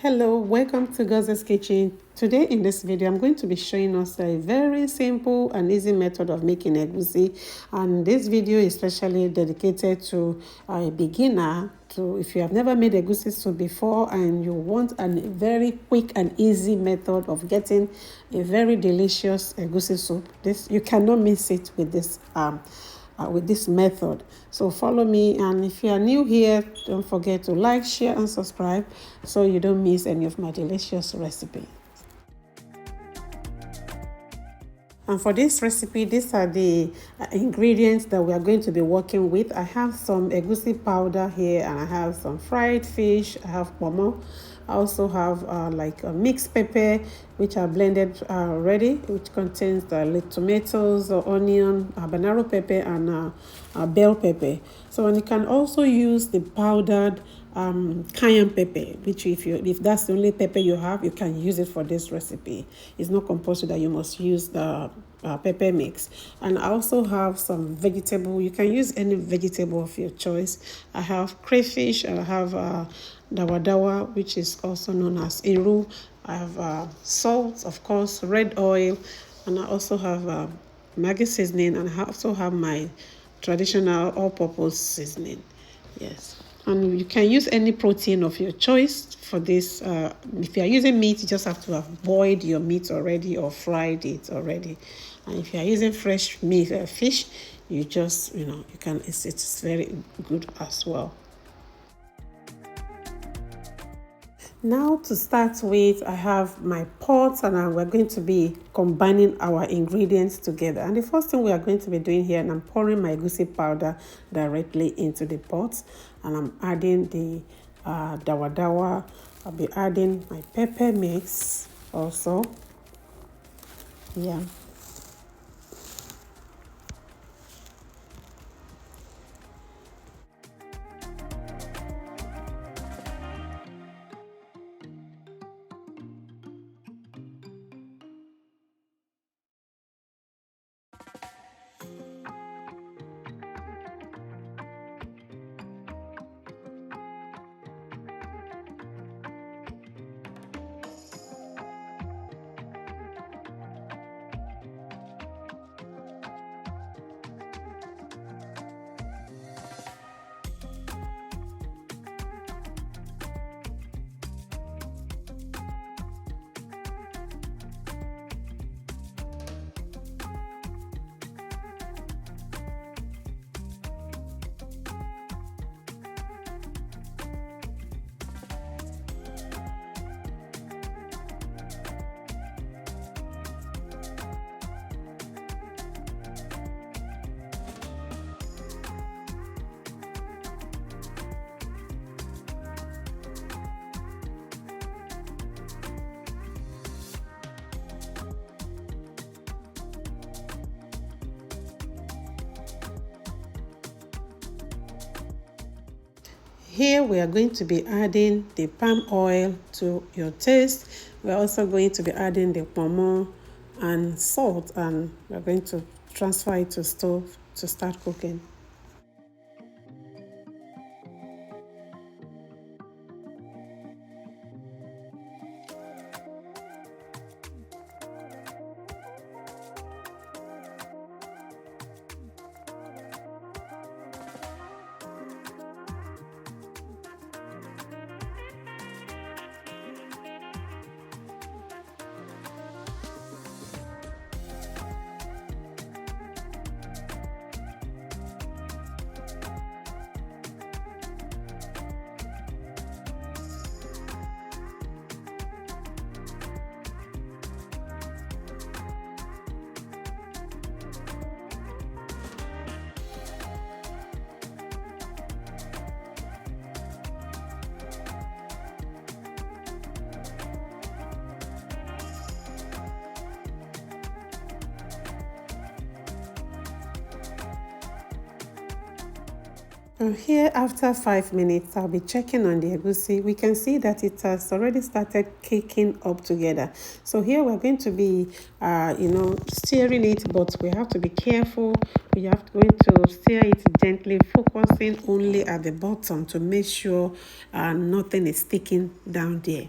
Hello, welcome to Goza's Kitchen. Today in this video, I'm going to be showing us a very simple and easy method of making egusi. And this video is especially dedicated to a beginner. If you have never made egusi soup before and you want a very quick and easy method of getting a very delicious egusi soup, you cannot miss it with this method. So follow me, and if you are new here, don't forget to like, share and subscribe so you don't miss any of my delicious recipe. And for this recipe, these are the ingredients that we are going to be working with. I have some egusi powder here, and I have some fried fish. I have pomo. I also have like a mixed pepper, which are blended already, which contains the tomatoes, onion, habanero pepper, and bell pepper. So, and you can also use the powdered cayenne pepper, which if that's the only pepper you have, you can use it for this recipe. It's not compulsory that you must use the pepper mix. And I also have some vegetable. You can use any vegetable of your choice. I have crayfish. I have dawa dawa, which is also known as iru. I have salt, of course, red oil, and I also have Maggi seasoning, and I also have my traditional all-purpose seasoning. Yes. And you can use any protein of your choice for this. If you are using meat, you just have to have boiled your meat already or fried it already. And if you are using fresh meat, fish, you just, you can, it's very good as well. Now to start with, I have my pot, and we're going to be combining our ingredients together. And the first thing we are going to be doing here, and I'm pouring my egusi powder directly into the pot, and I'm adding the dawa dawa. I'll be adding my pepper mix also. Yeah. Here we are going to be adding the palm oil to your taste. We're also going to be adding the pomo and salt, and we're going to transfer it to stove to start cooking. Here, after 5 minutes, I'll be checking on the egusi. We can see that it has already started caking up together. So here we're going to be, stirring it, but we have to be careful. We have going to stir it gently, focusing only at the bottom to make sure nothing is sticking down there.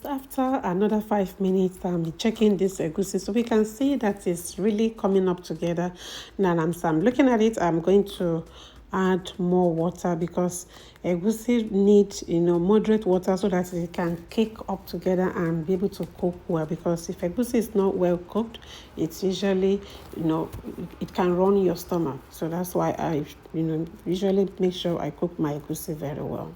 After another 5 minutes, I'm checking this egusi, so we can see that it's really coming up together. Now I'm looking at it. I'm going to add more water because egusi needs moderate water so that it can cake up together and be able to cook well. Because if egusi is not well cooked, it's usually it can run your stomach. So that's why I usually make sure I cook my egusi very well.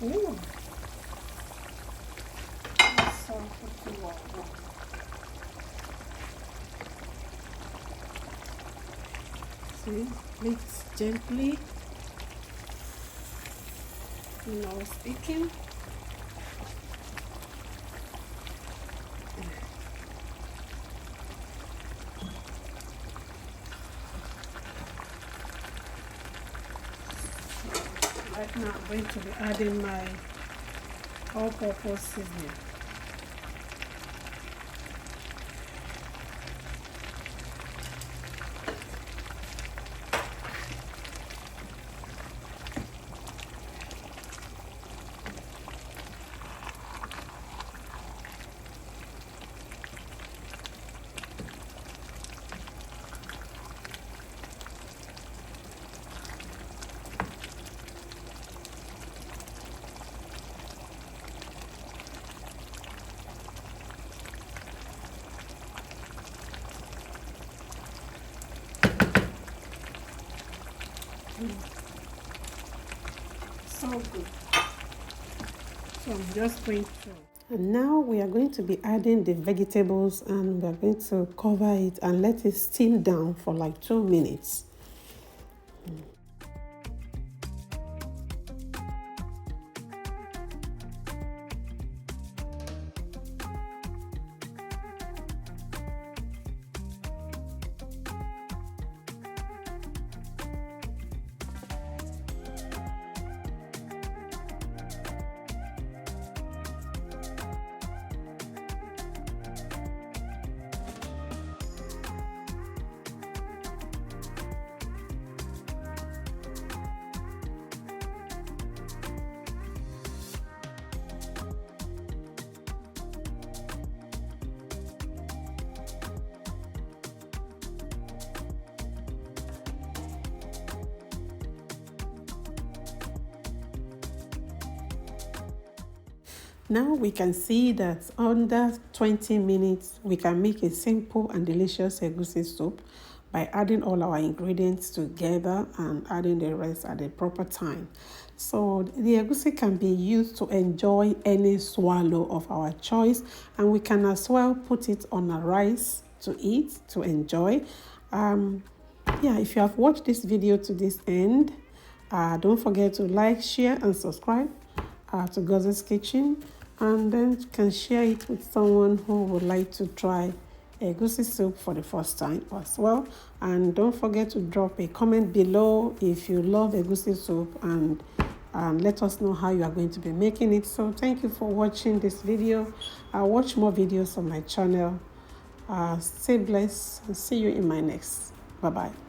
Ooh. So see, mix gently, no sticking. Right now I'm going to be adding my all-purpose seasoning. So good. So I'm just going to. And now we are going to be adding the vegetables and we are going to cover it and let it steam down for like 2 minutes. Now we can see that under 20 minutes, we can make a simple and delicious egusi soup by adding all our ingredients together and adding the rest at the proper time. So the egusi can be used to enjoy any swallow of our choice, and we can as well put it on a rice to eat, to enjoy. Yeah, if you have watched this video to this end, don't forget to like, share, and subscribe to Gozi's Kitchen, and then you can share it with someone who would like to try egusi soup for the first time as well. And don't forget to drop a comment below if you love egusi soup, and let us know how you are going to be making it. So thank you for watching this video. I'll watch more videos on my channel. Stay blessed and see you in my next. Bye bye.